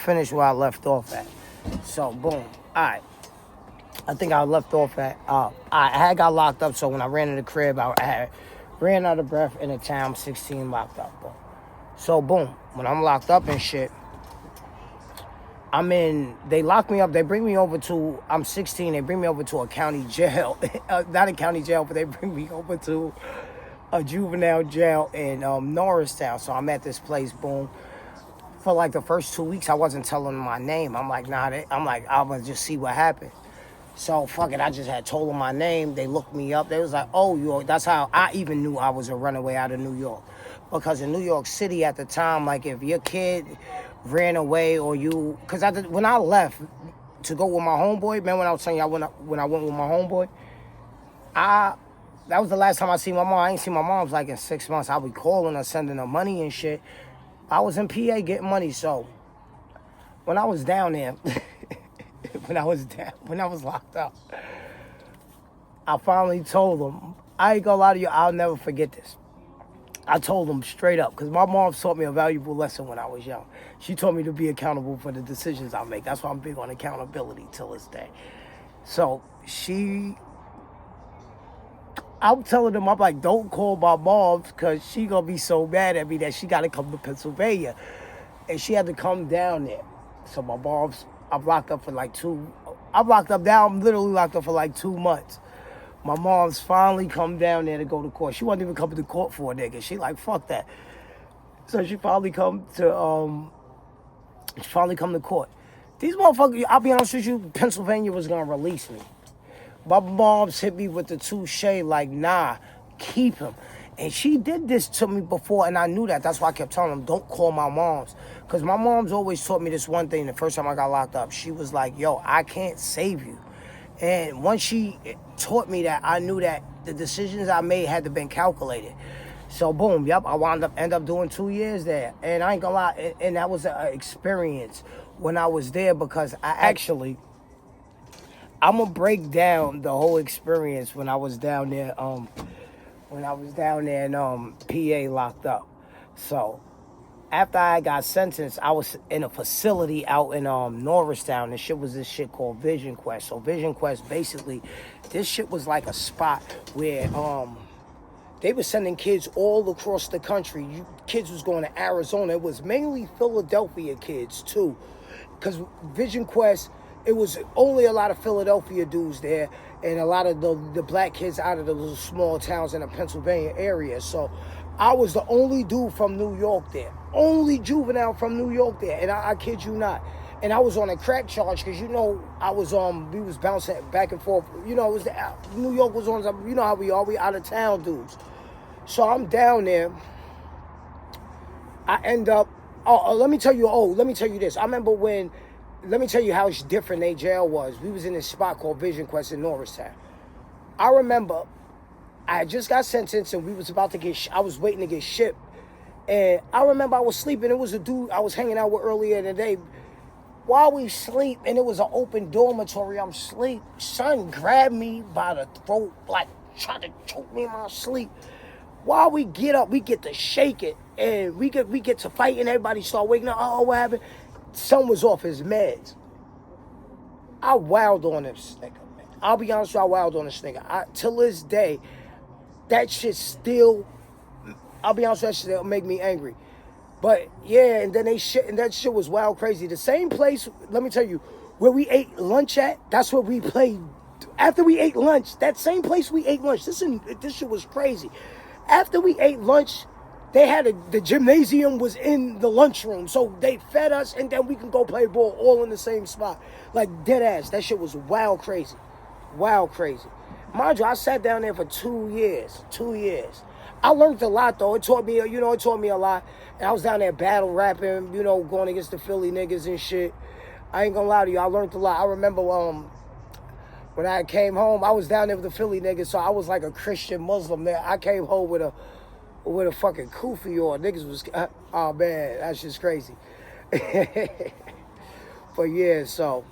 Finish where I left off at. So boom. All right. I think I left off at. I had got locked up. So when I ran in the crib, I had ran out of breath in the town. 16 locked up. Boom. So boom. When I'm locked up and shit, I'm in. They lock me up. They bring me over to. I'm 16. They bring me over to a county jail. Not a county jail, but they bring me over to a juvenile jail in Norristown. So I'm at this place. Boom. For like the first 2 weeks, I wasn't telling them my name. I'm like, nah, I'm gonna just see what happened. So fuck it, I just had told them my name. They looked me up. They was like, oh, that's how I even knew I was a runaway out of New York. Because in New York City at the time, like if your kid ran away or you, because when I left to go with my homeboy, man, when I was telling you when I went with my homeboy, that was the last time I seen my mom. I ain't seen my mom's like in 6 months. I be calling her, sending her money and shit. I was in PA getting money, so when I was down there, when I was locked up, I finally told them, I ain't gonna lie to you, I'll never forget this. I told them straight up, because my mom taught me a valuable lesson when I was young. She taught me to be accountable for the decisions I make. That's why I'm big on accountability till this day. So I'm telling them, I'm like, don't call my mom because she gonna be so mad at me that she gotta come to Pennsylvania. And she had to come down there. So my mom's, I'm locked up for like I'm literally locked up for like 2 months. My mom's finally come down there to go to court. She wasn't even coming to court for a nigga. She like, fuck that. So she finally come to court. These motherfuckers, I'll be honest with you, Pennsylvania was gonna release me. My mom's hit me with the touche, like, nah, keep him. And she did this to me before, and I knew that. That's why I kept telling them, don't call my moms. Because my mom's always taught me this one thing the first time I got locked up. She was like, yo, I can't save you. And once she taught me that, I knew that the decisions I made had to been calculated. So, boom, yep, I end up doing 2 years there. And I ain't gonna lie, and that was an experience when I was there because I'm gonna break down the whole experience when I was down there. In PA locked up. So after I got sentenced, I was in a facility out in Norristown. This shit called Vision Quest. So Vision Quest, basically, this shit was like a spot where they were sending kids all across the country. Kids was going to Arizona. It was mainly Philadelphia kids too, because Vision Quest. It was only a lot of Philadelphia dudes there and a lot of the black kids out of the little small towns in the Pennsylvania area. So I was the only dude from New York there. Only juvenile from New York there. And I kid you not. And I was on a crack charge because, I was we was bouncing back and forth. It was New York was on, how we are. We out of town dudes. So I'm down there. I end up, let me tell you this. I remember let me tell you how different their jail was. We was in this spot called Vision Quest in Norristown. I remember I had just got sentenced and we was about to I was waiting to get shipped. And I remember I was sleeping. It was a dude I was hanging out with earlier in the day. While we sleep, and it was an open dormitory, I'm asleep. Son grabbed me by the throat, like tried to choke me in my sleep. While we get up, we get to shake it. And we get to fight and everybody start waking up. Oh, what happened? Son was off his meds. I wowed on this nigga, man. I'll be honest with you, I wowed on this nigga. Till this day, that shit still, I'll be honest with you, that shit make me angry. But yeah, and then that shit was wild crazy. The same place, let me tell you, where we ate lunch at, that's where we played. After we ate lunch, that same place we ate lunch, this shit was crazy. After we ate lunch, they had the gymnasium was in the lunchroom, so they fed us, and then we can go play ball all in the same spot, like dead ass. That shit was wild crazy. Mind you, I sat down there for 2 years. 2 years. I learned a lot though. It taught me a lot. And I was down there battle rapping, going against the Philly niggas and shit. I ain't gonna lie to you, I learned a lot. I remember when I came home, I was down there with the Philly niggas, so I was like a Christian Muslim there. I came home with a fucking kufi on. Niggas was, oh man, that's just crazy. But yeah, so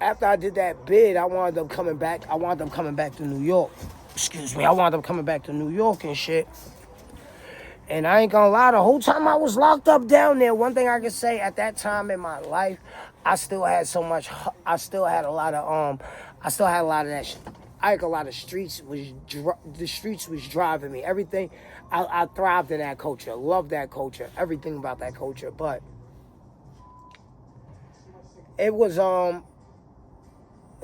after I did that bid, I wound up coming back to New York. Excuse me, I wound up coming back to New York and shit. And I ain't gonna lie, the whole time I was locked up down there, one thing I can say at that time in my life, I still had so much, I still had a lot of, I still had a lot of that shit. I think a lot of the streets was driving me. Everything, I thrived in that culture, loved that culture, everything about that culture. But it was,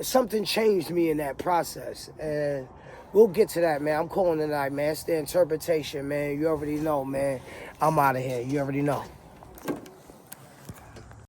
something changed me in that process. And we'll get to that, man. I'm calling tonight, man. It's the interpretation, man. You already know, man. I'm out of here. You already know.